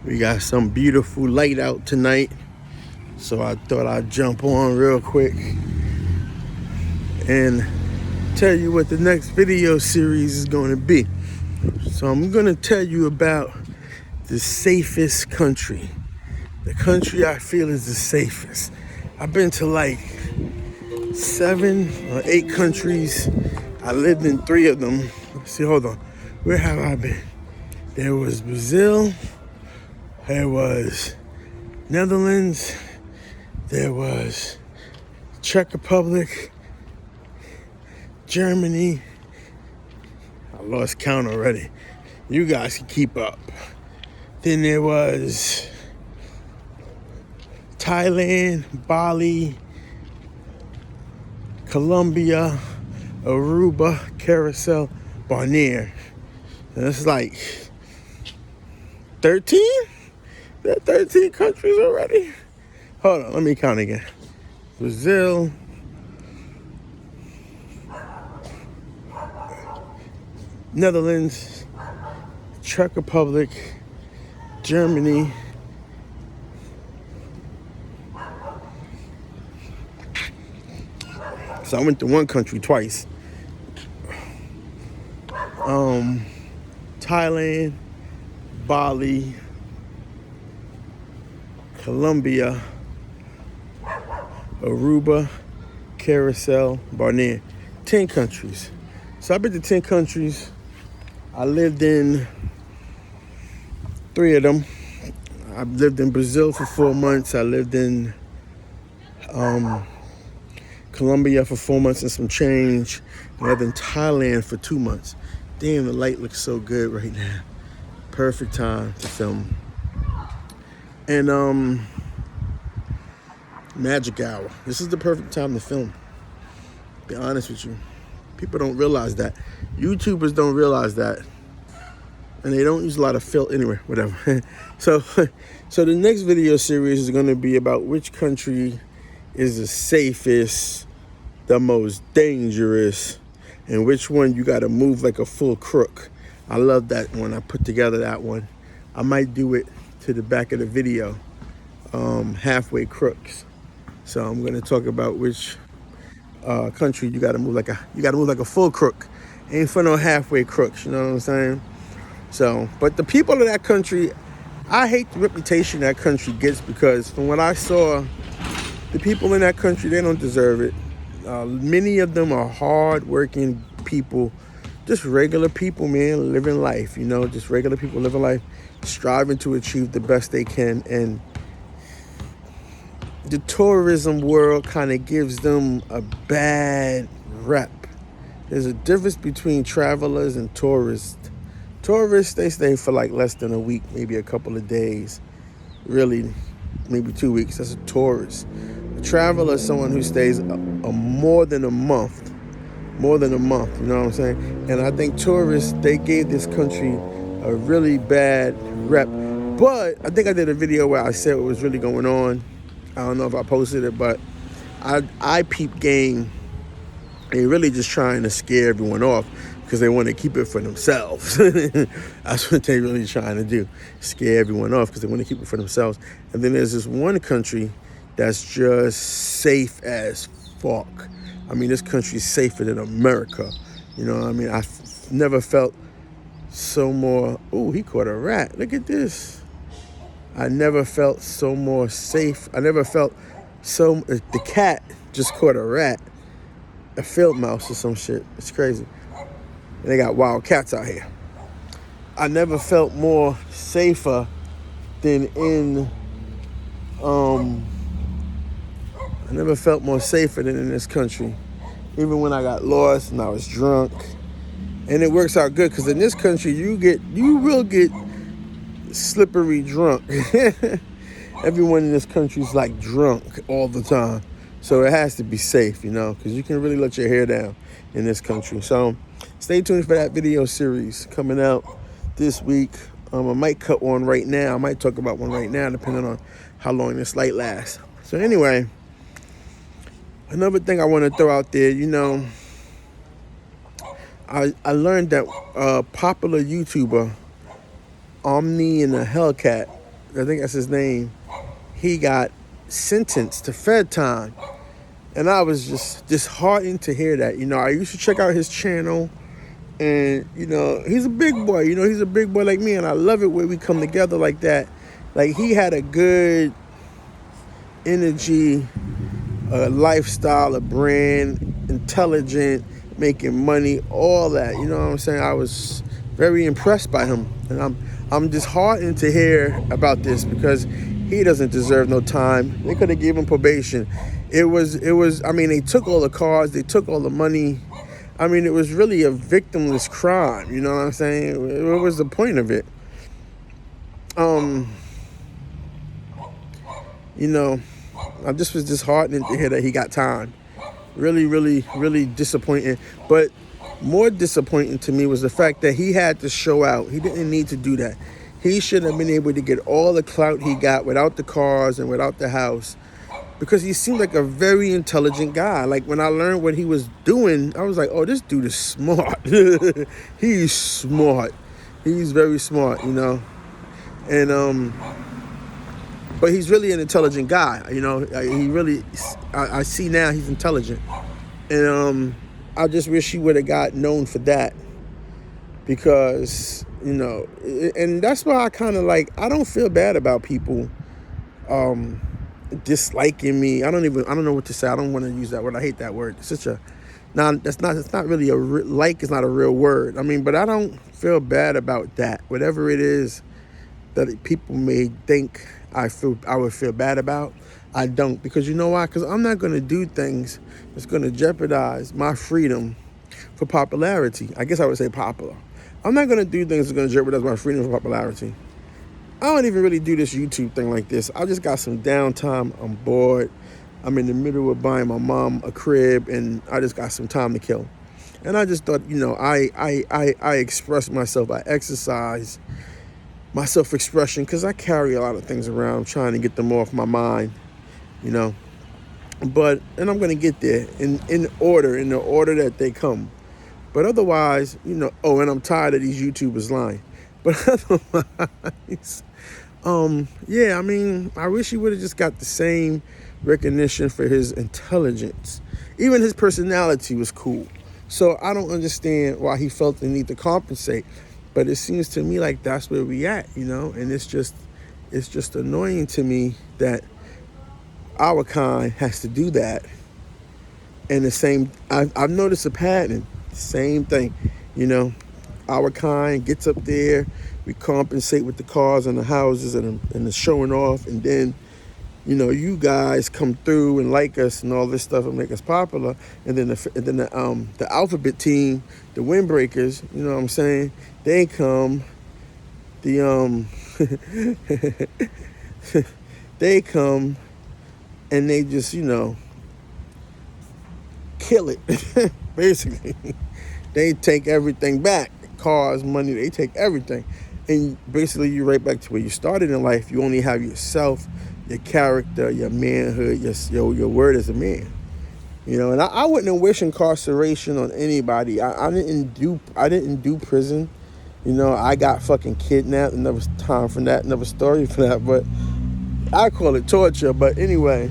We got some beautiful light out tonight, so I thought I'd jump on real quick and tell you what the next video series is going to be. So I'm going to tell you about the safest country. The country I feel is the safest. I've been to like 7 or 8 countries. I lived in 3 of them. Let's see, hold on. Where have I been? There was Brazil. There was Netherlands. There was Czech Republic. Germany. I lost count already. You guys can keep up. Then there was Thailand, Bali, Colombia, Aruba, Carousel, Bonaire. And it's like 13? There are 13 countries already? Hold on, let me count again. Brazil, Netherlands, Czech Republic, Germany, so I went to one country twice. Thailand, Bali, Colombia, Aruba, Carousel, Bonaire. 10 countries. So I've been to 10 countries. I lived in 3 of them. I lived in Brazil for 4 months. I lived in Colombia for 4 months and some change. I lived in Thailand for 2 months. Damn, the light looks so good right now. Perfect time to film. And magic hour. This is the perfect time to film. Be honest with you. People don't realize that. YouTubers don't realize that. And they don't use a lot of filter. Anyway, whatever. So the next video series is going to be about which country is the safest, the most dangerous, and which one you got to move like a full crook. I love that one. I put together that one. I might do it to the back of the video, halfway crooks. So I'm going to talk about which country you got to move like a full crook. Ain't for no halfway crooks. You know what I'm saying? So, but the people of that country, I hate the reputation that country gets, because from what I saw, the people in that country, they don't deserve it. Many of them are hard-working people, just regular people, man, living life, you know, just regular people living life, striving to achieve the best they can. And the tourism world kind of gives them a bad rep. There's a difference between travelers and tourists. Tourists, they stay for like less than a week, maybe a couple of days. Really, maybe 2 weeks. That's a tourist. A traveler is someone who stays more than a month. More than a month, you know what I'm saying? And I think tourists, they gave this country a really bad rep. But I think I did a video where I said what was really going on. I don't know if I posted it, but I peep game. They're really just trying to scare everyone off because they want to keep it for themselves. That's what they're really trying to do, scare everyone off because they want to keep it for themselves. And then there's this one country that's just safe as fuck. I mean, this country's safer than America. You know what I mean? I've never felt so more... Ooh, he caught a rat. Look at this. I never felt so more safe. I never felt so... The cat just caught a rat. A field mouse or some shit. It's crazy. And they got wild cats out here. I never felt more safer than in... I never felt more safer than in this country. Even when I got lost and I was drunk. And it works out good because in this country you will get slippery drunk. Everyone in this country is like drunk all the time. So it has to be safe, you know, because you can really let your hair down in this country. So stay tuned for that video series coming out this week. I might cut one right now. I might talk about one right now, depending on how long this light lasts. So anyway, another thing I want to throw out there, you know, I learned that popular YouTuber Omni and the Hellcat, I think that's his name, he got sentenced to Fed time. And I was just disheartened to hear that. I used to check out his channel, and, he's a big boy. He's a big boy like me, and I love it when we come together like that. Like, he had a good energy, a lifestyle, a brand, intelligent, making money, all that. You know what I'm saying? I was very impressed by him, and I'm disheartened to hear about this because he doesn't deserve no time. They could have given him probation. It was. I mean, they took all the cars, they took all the money. I mean, it was really a victimless crime. You know what I'm saying? What was the point of it? I just was disheartened to hear that he got time. Really, really, really disappointing. But more disappointing to me was the fact that he had to show out. He didn't need to do that. He should have been able to get all the clout he got without the cars and without the house, because he seemed like a very intelligent guy. Like, when I learned what he was doing, I was like, oh, this dude is smart. He's smart. He's very smart, And, but he's really an intelligent guy, He really, I see now he's intelligent. And I just wish he would have got known for that. Because, and that's why I kind of I don't feel bad about people disliking me. I don't know what to say. I don't want to use that word. I hate that word. It's such a, it's not really like is not a real word. I mean, but I don't feel bad about that. Whatever it is that people may think I would feel bad about, I don't. Because you know why? Because I'm not going to do things that's going to jeopardize my freedom for popularity. I guess I would say popular. I'm not going to do things that's going to jeopardize my freedom for popularity. I don't even really do this YouTube thing like this. I just got some downtime. I'm bored. I'm in the middle of buying my mom a crib, and I just got some time to kill. And I just thought, I express myself. I exercise my self-expression because I carry a lot of things around. I'm trying to get them off my mind, But, and I'm going to get there in the order that they come. But otherwise, and I'm tired of these YouTubers lying. But otherwise, yeah, I mean, I wish he would have just got the same recognition for his intelligence. Even his personality was cool. So I don't understand why he felt the need to compensate. But it seems to me like that's where we at, and it's just annoying to me that our kind has to do that. And the same, I've noticed a pattern, same thing, Our kind gets up there, we compensate with the cars and the houses and the showing off, and then, you guys come through and like us and all this stuff and make us popular, and then the alphabet team, the windbreakers, you know what I'm saying? They come, they come, and they just, kill it, basically. They take everything back. Cars, money, they take everything. And basically you're right back to where you started in life. You only have yourself, your character, your manhood, your word as a man. And I wouldn't wish incarceration on anybody. I didn't do prison. I got fucking kidnapped, and there was time for that, another story for that, but I call it torture. But anyway,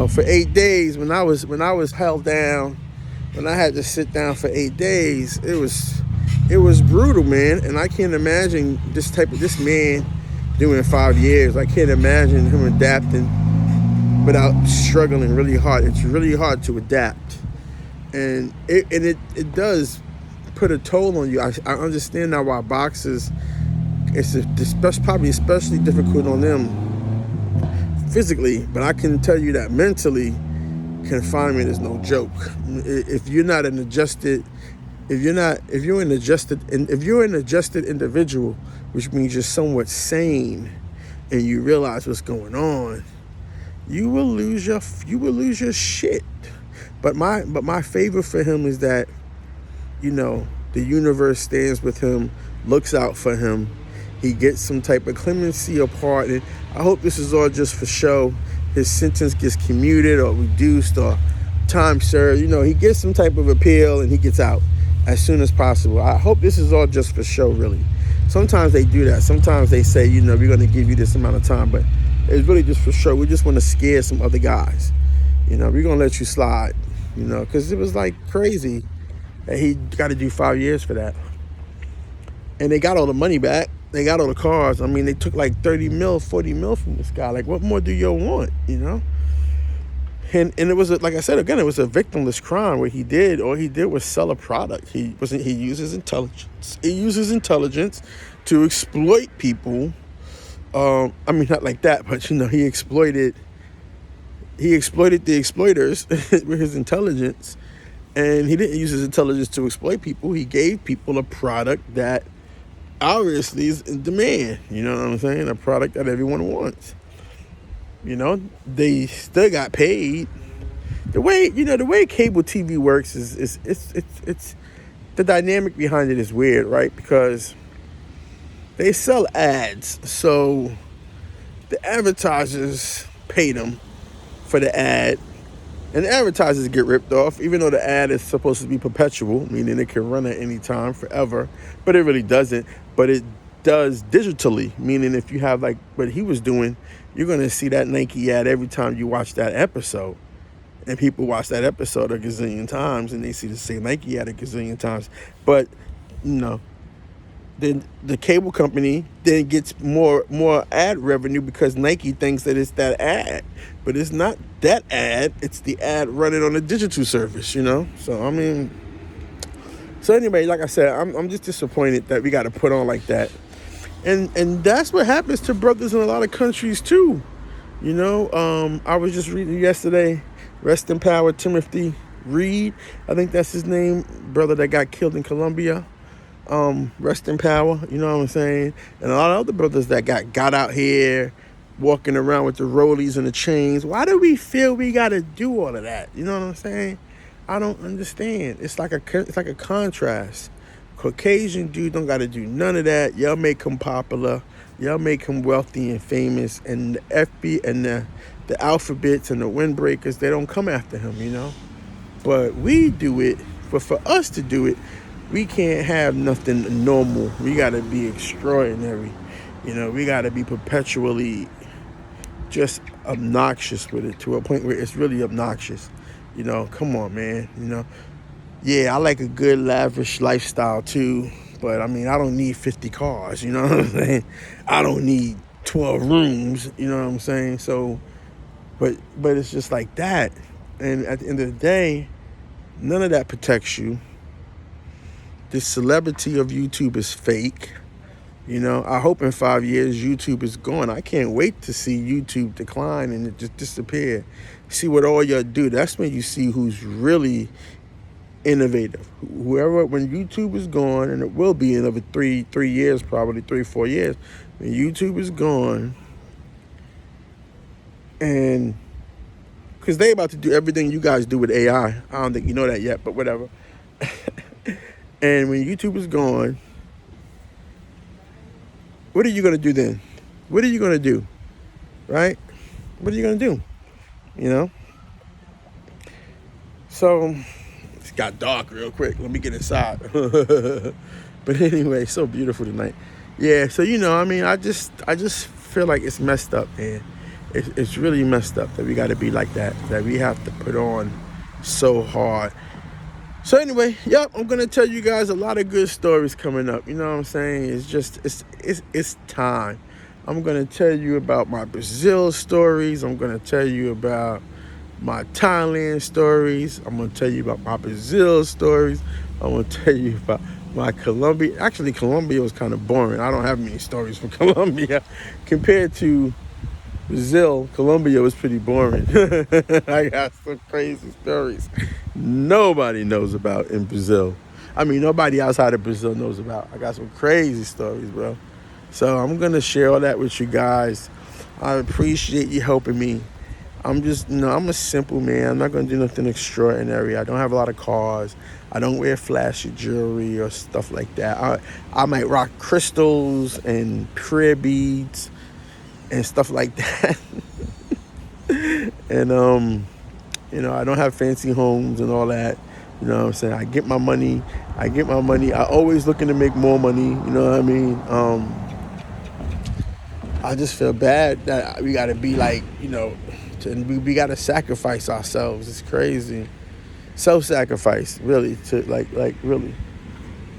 for 8 days when I was held down, when I had to sit down for 8 days, it was brutal, man. And I can't imagine this man doing 5 years. I can't imagine him adapting without struggling really hard. It's really hard to adapt, and it does put a toll on you. I understand now why boxers, it's probably especially difficult on them physically, but I can tell you that mentally, confinement is no joke. If you're an adjusted individual, which means you're somewhat sane, and you realize what's going on, you will lose your shit. But my favor for him is that, the universe stands with him, looks out for him. He gets some type of clemency or pardon. I hope this is all just for show. His sentence gets commuted or reduced or time served. He gets some type of appeal and he gets out as soon as possible. I hope this is all just for show, really. Sometimes they do that. Sometimes they say, we're going to give you this amount of time, but it's really just for sure. We just want to scare some other guys. We're going to let you slide, because it was like crazy that he got to do 5 years for that. And they got all the money back. They got all the cars. I mean, they took like 30 mil, 40 mil from this guy. Like, what more do you want, And it was, like I said, again, it was a victimless crime. All he did was sell a product. He uses intelligence. He uses intelligence to exploit people. I mean, not like that, but, he exploited the exploiters with his intelligence. And he didn't use his intelligence to exploit people. He gave people a product that obviously is in demand. You know what I'm saying? A product that everyone wants. They still got paid. The way cable TV works is it's the dynamic behind it is weird, right? Because they sell ads, so the advertisers pay them for the ad, and the advertisers get ripped off, even though the ad is supposed to be perpetual, meaning it can run at any time forever, but it really doesn't. But it does digitally, meaning if you have like what he was doing, you're going to see that Nike ad every time you watch that episode. And people watch that episode a gazillion times, and they see the same Nike ad a gazillion times. But, then the cable company then gets more ad revenue because Nike thinks that it's that ad. But it's not that ad. It's the ad running on a digital service, So, so anyway, like I said, I'm just disappointed that we got to put on like that. And that's what happens to brothers in a lot of countries, too. I was just reading yesterday, rest in power, Timothy Reed. I think that's his name, brother that got killed in Colombia. Rest in power, you know what I'm saying? And a lot of other brothers that got out here walking around with the rollies and the chains. Why do we feel we got to do all of that? You know what I'm saying? I don't understand. It's like a contrast. Caucasian dude don't got to do none of that. Y'all make him popular. Y'all make him wealthy and famous. And the FB and the alphabets and the windbreakers, they don't come after him, But we do it. But for us to do it, we can't have nothing normal. We got to be extraordinary. We got to be perpetually just obnoxious with it to a point where it's really obnoxious. Come on, man. Yeah, I like a good lavish lifestyle too. But I mean, I don't need 50 cars. You know what I'm saying? I don't need 12 rooms. You know what I'm saying? So, but it's just like that. And at the end of the day, none of that protects you. The celebrity of YouTube is fake. I hope in 5 years YouTube is gone. I can't wait to see YouTube decline and it just disappear. See what all y'all do. That's when you see who's really innovative. When YouTube is gone, and it will be in over 3 years, probably 3-4 years. When YouTube is gone, and because they about to do everything you guys do with AI. I don't think you know that yet, but whatever. And when YouTube is gone, what are you going to do then? What are you going to do? Right? What are you going to do? So, it's got dark real quick. Let me get inside. But anyway, so beautiful tonight. Yeah, so, I just feel like it's messed up, man. It's really messed up that we got to be like that we have to put on so hard. So anyway, I'm going to tell you guys a lot of good stories coming up. You know what I'm saying? It's just, it's time. I'm going to tell you about my Brazil stories. I'm going to tell you about my Thailand stories. I'm going to tell you about my Brazil stories. I'm going to tell you about my Colombia. Actually, Colombia was kind of boring. I don't have many stories from Colombia. Compared to Brazil, Colombia was pretty boring. I got some crazy stories nobody knows about in Brazil. I mean, nobody outside of Brazil knows about. I got some crazy stories, bro. So I'm going to share all that with you guys. I appreciate you helping me. I'm just, I'm a simple man. I'm not going to do nothing extraordinary. I don't have a lot of cars. I don't wear flashy jewelry or stuff like that. I might rock crystals and prayer beads and stuff like that. And, I don't have fancy homes and all that. You know what I'm saying? I get my money I get my money. I always looking to make more money. You know what I mean? I just feel bad that we got to be like, we got to sacrifice ourselves. It's crazy. Self-sacrifice, really, to like really.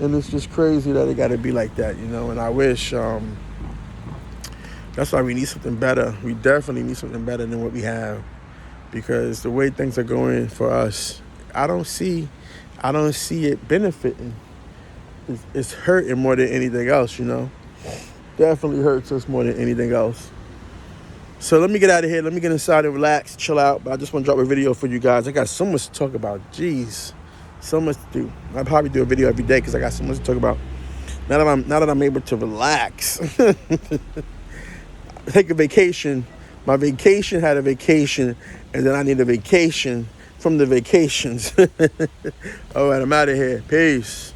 And it's just crazy that it got to be like that, And I wish, that's why we need something better. We definitely need something better than what we have, because the way things are going for us, I don't see it benefiting. It's hurting more than anything else, Definitely hurts us more than anything else. So let me get out of here. Let me get inside and relax, chill out. But I just want to drop a video for you guys. I got so much to talk about. Jeez, so much to do. I'll probably do a video every day because I got so much to talk about. Now that I'm able to relax, take a vacation. My vacation had a vacation, and then I need a vacation from the vacations. All right, I'm out of here. Peace.